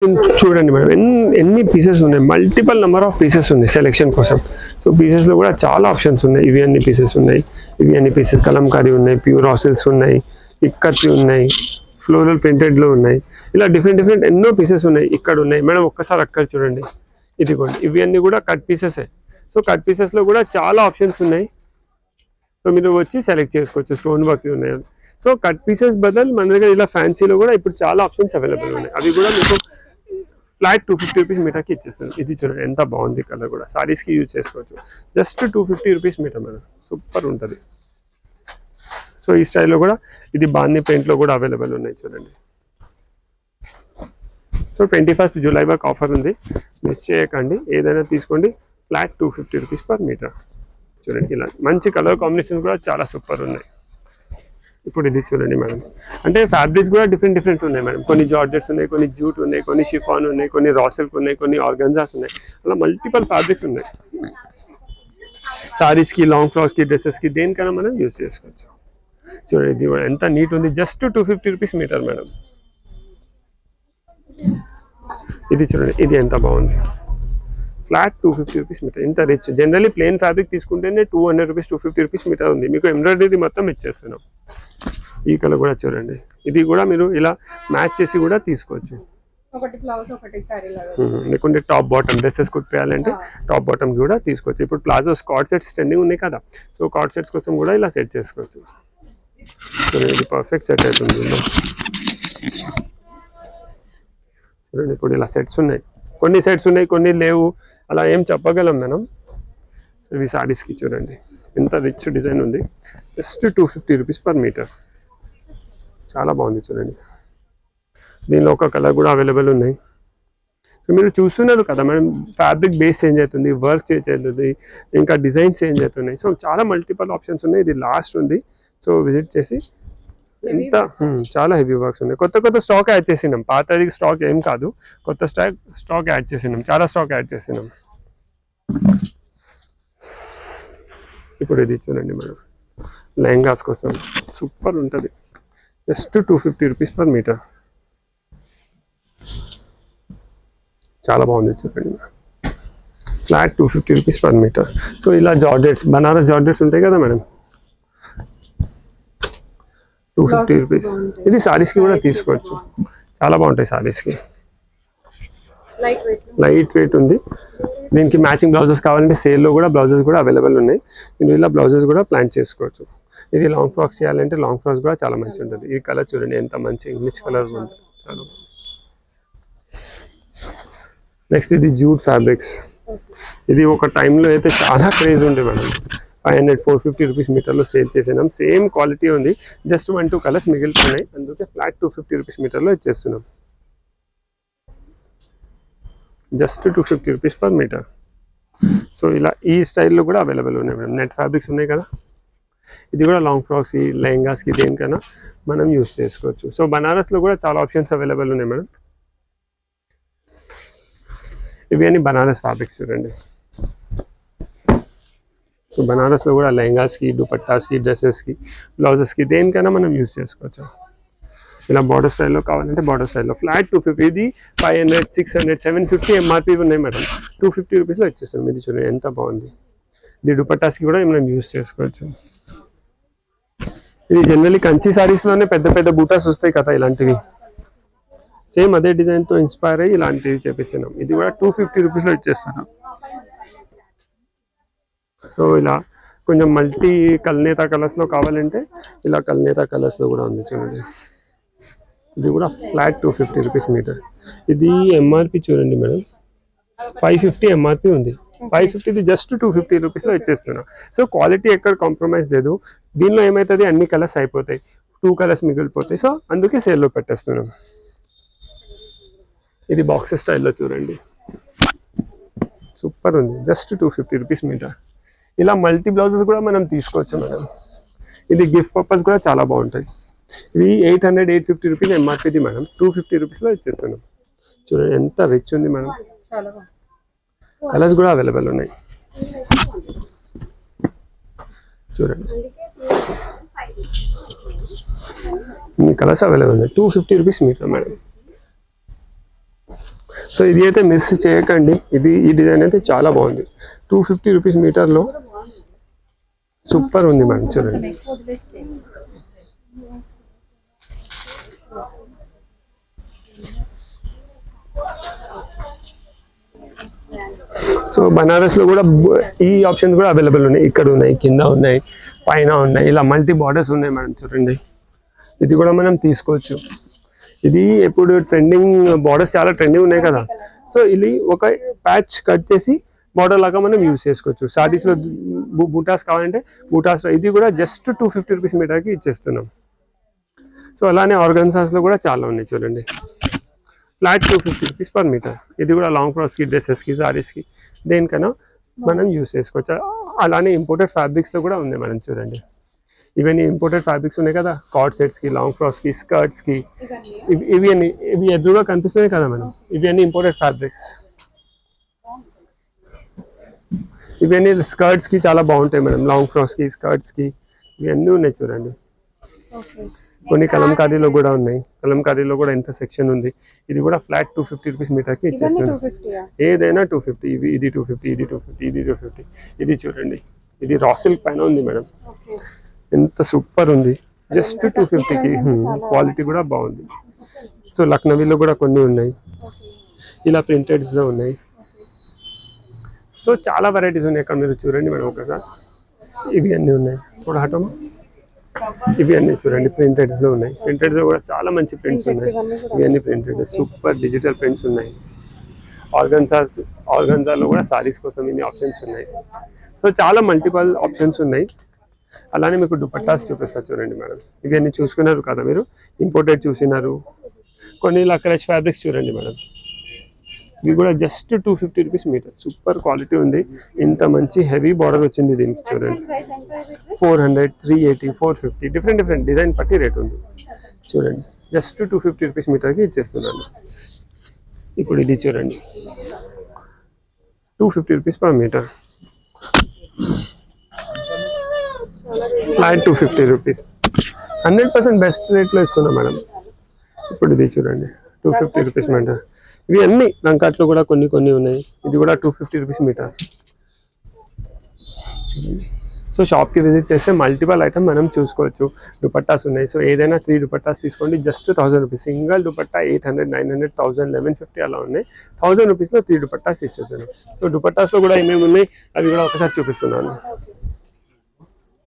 చూడండి మేడం ఎన్ని పీసెస్ ఉన్నాయి, మల్టిపుల్ నెంబర్ ఆఫ్ పీసెస్ ఉన్నాయి సెలెక్షన్ కోసం. సో పీసెస్లో కూడా చాలా ఆప్షన్స్ ఉన్నాయి. ఇవి అన్ని పీసెస్ ఉన్నాయి, ఇవి అన్ని పీసెస్ కలంకారీ ఉన్నాయి, ప్యూర్ హాసిల్స్ ఉన్నాయి, ఇక్కత్తి ఉన్నాయి, ఫ్లోరల్ ప్రింటెడ్లో ఉన్నాయి. ఇలా డిఫరెంట్ ఎన్నో పీసెస్ ఉన్నాయి. ఇక్కడ ఉన్నాయి మేడం, ఒక్కసారి అక్కడ చూడండి. ఇదిగోండి, ఇవి అన్ని కూడా కట్ పీసెసే. సో కట్ పీసెస్లో కూడా చాలా ఆప్షన్స్ ఉన్నాయి. సో మీరు వచ్చి సెలెక్ట్ చేసుకోవచ్చు. స్టోన్ వర్క్ ఉన్నాయి. సో కట్ పీసెస్ బదులు మన దగ్గర ఇలా ఫ్యాన్సీలో కూడా ఇప్పుడు చాలా ఆప్షన్స్ అవైలబుల్ ఉన్నాయి. అవి కూడా మీకు ఫ్లాట్ 250 రూపీస్ మీటర్కి ఇచ్చేస్తుంది. ఇది చూడండి ఎంత బాగుంది, కలర్ కూడా సారీస్కి యూజ్ చేసుకోవచ్చు. Just 250 rupees metre madam, super ఉంటుంది. సో ఈ స్టైల్లో కూడా ఇది బాందీ పెయింట్లో కూడా అవైలబుల్ ఉన్నాయి చూడండి. సో 21st జూలై వరకు ఆఫర్ ఉంది, మిస్ చేయకండి. ఏదైనా తీసుకోండి, ఫ్లాట్ 250 రూపీస్ పర్ మీటర్. చూడండి ఇలా మంచి కలర్ కాంబినేషన్ కూడా చాలా సూపర్ ఉన్నాయి. ఇప్పుడు ఇది చూడండి మేడం, అంటే ఫ్యాబ్రిక్స్ కూడా డిఫరెంట్ ఉన్నాయి మేడం. కొన్ని జార్జెట్స్ ఉన్నాయి, కొన్ని జూట్ ఉన్నాయి, కొన్ని షిఫాన్ ఉన్నాయి, కొన్ని రా సిల్క్ ఉన్నాయి, కొన్ని ఆర్గంజాస్ ఉన్నాయి. అలా మల్టిపల్ ఫ్యాబ్రిక్స్ ఉన్నాయి. సారీస్కి, లాంగ్ ఫ్రాక్స్కి, డ్రెస్సెస్కి దేనికైనా మనం యూజ్ చేసుకోవచ్చు. చూడండి ఇది కూడా ఎంత నీట్ ఉంది, జస్ట్ 250 రూపీస్ మీటర్ మేడం. ఇది చూడండి, ఇది ఎంత బాగుంది, ఫ్లాట్ 250 రూపీస్ మీటర్. ఇంత రిచ్. జనరల్లీ ప్లెయిన్ ఫ్యాబ్రిక్ తీసుకుంటేనే 200 రూపీస్ 250 రూపీస్ మీటర్ ఉంది. మీకు ఎంబ్రాయిడరీ మొత్తం ఇచ్చేస్తున్నాం. ఈ కలర్ కూడా చూడండి, ఇది కూడా మీరు ఇలా మ్యాచ్ చేసి కూడా తీసుకోవచ్చు. లేకుంటే టాప్ బాటమ్ డ్రెస్సెస్ కుట్టేయాలంటే టాప్ బాటమ్ కూడా తీసుకోవచ్చు. ఇప్పుడు ప్లాజో కార్డ్ సెట్స్ ట్రెండింగ్ ఉన్నాయి కదా, సో కార్డ్ సెట్స్ కోసం కూడా ఇలా సెట్ చేసుకోవచ్చు. ఇది పర్ఫెక్ట్ సెట్ అవుతుంది. చూడండి ఇప్పుడు ఇలా సెట్స్ ఉన్నాయి, కొన్ని సెట్స్ ఉన్నాయి, కొన్ని లేవు, అలా ఏం చెప్పగలం మనం. సో ఇవి సారీస్కి చూడండి ఎంత రిచ్ డిజైన్ ఉంది, జస్ట్ 250 రూపీస్ పర్ మీటర్. చాలా బాగుంది చూడండి. దీనిలో ఒక కలర్ కూడా అవైలబుల్ ఉన్నాయి. సో మీరు చూస్తున్నారు కదా మేడం, ఫ్యాబ్రిక్ బేస్ చేంజ్ అవుతుంది, వర్క్ చేంజ్ అవుతుంది, ఇంకా డిజైన్స్ చేంజ్ అవుతున్నాయి. సో చాలా మల్టిపల్ ఆప్షన్స్ ఉన్నాయి. ఇది లాస్ట్ ఉంది, సో విజిట్ చేసి ఎంత చాలా హెవీ వర్క్స్ ఉన్నాయి. కొత్త స్టాక్ యాడ్ చేసినాం, పాతది స్టాక్ ఏం కాదు, కొత్త స్టాక్ యాడ్ చేసినాం, చాలా స్టాక్ యాడ్ చేసినాం. ఇప్పుడు ఇది చూడండి మేడం, లెహంగాస్ కోసం సూపర్ ఉంటుంది, జస్ట్ 250 రూపీస్ పర్ మీటర్. చాలా బాగుంది చూడండి, flat 250 rupees per metre. So ఇలా జార్జెట్స్, బనారస్ జార్జెట్స్ ఉంటాయి కదా మేడం, 250 రూపీస్. ఇది సారీస్కి కూడా తీసుకోవచ్చు, చాలా బాగుంటాయి సారీస్కి. లైట్ వెయిట్ ఉంది. దీనికి మ్యాచింగ్ బ్లౌజెస్ కావాలంటే సేల్లో కూడా బ్లౌజెస్ కూడా అవైలబుల్ ఉన్నాయి. మీరు ఇలా బ్లౌజెస్ కూడా ప్లాన్ చేసుకోవచ్చు. ఇది లాంగ్ ఫ్రాక్స్ చేయాలంటే లాంగ్ ఫ్రాక్స్ కూడా చాలా మంచి ఉంటుంది. ఈ కలర్ చూడండి ఎంత మంచి ఇంగ్లీష్ కలర్ ఉంది, చాలా. నెక్స్ట్ ఇది జూట్ ఫ్యాబ్రిక్స్. ఇది ఒక టైంలో అయితే చాలా క్రేజ్ ఉండే మేడం. 450 రూపీస్ మీటర్లో సేల్ చేసినాం. సేమ్ క్వాలిటీ ఉంది, జస్ట్ 1-2 కలర్స్ మిగిలిపోయినాయి, అందుకే ఫ్లాట్ 250 రూపీస్ మీటర్లో ఇచ్చేస్తున్నాం. Just 250 rupees per metre. So ఇలా ఈ స్టైల్లో కూడా అవైలబుల్ ఉన్నాయి మేడం. నెట్ ఫ్యాబ్రిక్స్ ఉన్నాయి కదా, ఇది కూడా లాంగ్ ఫ్రాక్స్కి, లెహంగాస్కి దేనికైనా మనం యూస్ చేసుకోవచ్చు. సో బనారస్లో కూడా చాలా ఆప్షన్స్ అవైలబుల్ ఉన్నాయి మేడం. ఇవి అన్ని బనారస్ ఫ్యాబ్రిక్స్ చూడండి. సో బనారస్లో కూడా లెహంగాస్కి, దుపట్టాస్కి, డ్రెస్సెస్కి, బ్లౌజెస్కి దేనికైనా మనం యూజ్ చేసుకోవచ్చు. ఇలా బార్డర్ స్టైల్లో కావాలంటే బార్డర్ స్టైల్లో ఫ్లాట్ 250. ఇది 500, 600, 750 ఎంఆర్పీ ఉన్నాయి మేడం. 250 రూపీస్లో ఇచ్చేస్తాం. ఇది చూడండి ఎంత బాగుంది. ఇది దుపట్టాస్కి కూడా మనం యూజ్ చేసుకోవచ్చు. ఇది జనరల్లీ కంచి సారీస్లోనే పెద్ద బూటాస్ వస్తాయి కదా, ఇలాంటివి సేమ్ అదే డిజైన్తో ఇన్స్పైర్ అయ్యి ఇలాంటివి చేపించినాం. ఇది కూడా 250 రూపీస్లో ఇచ్చేస్తున్నాం. సో ఇలా కొంచెం మల్టీ కల్నేత కలర్స్లో కావాలంటే ఇలా కల్నేత కలర్స్లో కూడా ఉంది చూడండి. ఇది కూడా ఫ్లాట్ 250 రూపీస్ మీటర్. ఇది ఎంఆర్పి చూడండి మేడం, 550 ఎంఆర్పి ఉంది. 550 ఇది జస్ట్ 250 రూపీస్లో ఇచ్చేస్తున్నాం. సో క్వాలిటీ ఎక్కడ కాంప్రమైజ్ లేదు. దీనిలో ఏమవుతుంది, అన్ని కలర్స్ అయిపోతాయి, 2 కలర్స్ మిగిలిపోతాయి. సో అందుకే సేల్లో పెట్టేస్తున్నాం. ఇది బాక్సెస్ స్టైల్లో చూడండి, సూపర్ ఉంది, జస్ట్ 250 రూపీస్ మీటర్. ఇలా మల్టీ బ్లౌజెస్ కూడా మనం తీసుకోవచ్చు మేడం. ఇది గిఫ్ట్ పర్పస్ కూడా చాలా బాగుంటాయి. ఇవి 800, 850 రూపీస్ ఎంఆర్పీది మేడం. 250 రూపీస్లో ఇచ్చేస్తున్నాం. చూడండి ఎంత రిచ్ ఉంది మేడం. కలర్స్ కూడా అవైలబుల్ ఉన్నాయి చూడండి, ఇన్ని కలర్స్ అవైలబుల్ ఉన్నాయి. 250 రూపీస్ మీటర్ మేడం. సో ఇది అయితే మిస్ చేయకండి, ఈ డిజైన్ అయితే చాలా బాగుంది. 250 రూపీస్ మీటర్లో సూపర్ ఉంది మేడం, చూడండి. సో బనారస్లో కూడా ఈ ఆప్షన్స్ కూడా అవైలబుల్ ఉన్నాయి. ఇక్కడ ఉన్నాయి, కింద ఉన్నాయి, పైన ఉన్నాయి, ఇలా మల్టీ బార్డర్స్ ఉన్నాయి మేడం, చూడండి. ఇది కూడా మనం తీసుకోవచ్చు. ఇది ఎప్పుడు ట్రెండింగ్ బార్డర్స్ చాలా ట్రెండింగ్ ఉన్నాయి కదా, సో ఇది ఒక ప్యాచ్ కట్ చేసి బార్డర్ లాగా మనం యూజ్ చేసుకోవచ్చు. సారీస్లో బూటాస్ కావాలంటే బూటాస్లో ఇది కూడా జస్ట్ 250 రూపీస్ మీటర్కి ఇచ్చేస్తున్నాం. సో అలానే ఆర్గన్సాస్లో కూడా చాలా ఉన్నాయి, చూడండి. Flat 250 rupees per metre. ఇది కూడా లాంగ్ ఫ్రాక్స్కి, డ్రెస్సెస్కి, సారీస్కి దేనికైనా మనం యూజ్ చేసుకోవచ్చు. అలానే ఇంపోర్టెడ్ ఫ్యాబ్రిక్స్లో కూడా ఉన్నాయి మనం, చూడండి. ఇవన్నీ ఇంపోర్టెడ్ ఫ్యాబ్రిక్స్ ఉన్నాయి కదా, కార్డ్ సెట్స్కి, లాంగ్ ఫ్రాక్స్కి, స్కర్ట్స్కి. ఇవి ఎదురుగా కనిపిస్తున్నాయి కదా మనం, ఇవన్నీ ఇంపోర్టెడ్ ఫ్యాబ్రిక్స్. ఇవన్నీ స్కర్ట్స్కి చాలా బాగుంటాయి మేడం, లాంగ్ ఫ్రాక్స్కి, స్కర్ట్స్కి ఇవన్నీ ఉన్నాయి, చూడండి. కొన్ని కలంకారీలో కూడా ఉన్నాయి. కలంకారీలో కూడా ఎంత సెక్షన్ ఉంది. ఇది కూడా ఫ్లాట్ 250 రూపీస్ మీటర్కి ఇచ్చేస్తుంది. ఏదైనా 250. ఇది 250, ఇది 250, ఇది 250. ఇది చూడండి, ఇది రా సిల్క్ పైన ఉంది మేడం, ఎంత సూపర్ ఉంది. జస్ట్ 250కి. క్వాలిటీ కూడా బాగుంది. సో లక్నవీలో కూడా కొన్ని ఉన్నాయి, ఇలా ప్రింటెడ్స్లో ఉన్నాయి. సో చాలా వెరైటీస్ ఉన్నాయి ఇక్కడ, మీరు చూడండి మేడం ఒకసారి. ఇవి అన్నీ ఉన్నాయి, కూడా హటోమా. ఇవి అన్నీ చూడండి, ప్రింటెడ్స్లో ఉన్నాయి. ప్రింటెడ్స్లో కూడా చాలా మంచి ప్రింట్స్ ఉన్నాయి. ఇవన్నీ ప్రింటెడ్ సూపర్ డిజిటల్ ప్రింట్స్ ఉన్నాయి. ఆర్గన్జాలో కూడా సారీస్ కోసం ఇన్ని ఆప్షన్స్ ఉన్నాయి. సో చాలా మల్టిపల్ ఆప్షన్స్ ఉన్నాయి. అలానే మీకు దుపట్టాస్ చూపిస్తారు, చూడండి మేడం. ఇవన్నీ చూసుకున్నారు కదా మీరు, ఇంపోర్టెడ్ చూసినారు. కొన్ని ఇలా క్రష్ ఫ్యాబ్రిక్స్ చూడండి మేడం, ఇవి కూడా just 250 rupees metre. Super quality ఉంది. ఇంత మంచి హెవీ బార్డర్ వచ్చింది దీనికి, చూడండి. 400, 380, 450 డిఫరెంట్ డిజైన్ బట్టి రేట్ ఉంది, చూడండి. జస్ట్ 250 రూపీస్ మీటర్కి ఇచ్చేస్తున్నాను. ఇప్పుడు ఇది చూడండి, 250 rupees per metre, flat 250 rupees. 100% best రేట్లో ఇస్తున్నాం మేడం. ఇప్పుడు ఇది చూడండి, 250 రూపీస్ మీటర్. ఇవి అన్ని రంకాట్లో కూడా కొన్ని ఉన్నాయి. ఇది కూడా 250 రూపీస్ మీటర్, చూడండి. సో షాప్కి విజిట్ చేస్తే మల్టిపల్ ఐటమ్ మనం చూసుకోవచ్చు. దుపట్టాస్ ఉన్నాయి. సో ఏదైనా 3 దుపట్టాస్ తీసుకోండి, జస్ట్ 1000 రూపీస్. సింగిల్ దుపట్టా 800, 900, 1000, 1150 అలా ఉన్నాయి. 1000 రూపీస్లో 3 దుపట్టాస్ ఇచ్చేసాను. సో దుపట్టాస్లో కూడా ఏమేమి ఉన్నాయి అవి కూడా ఒకసారి చూపిస్తున్నాను.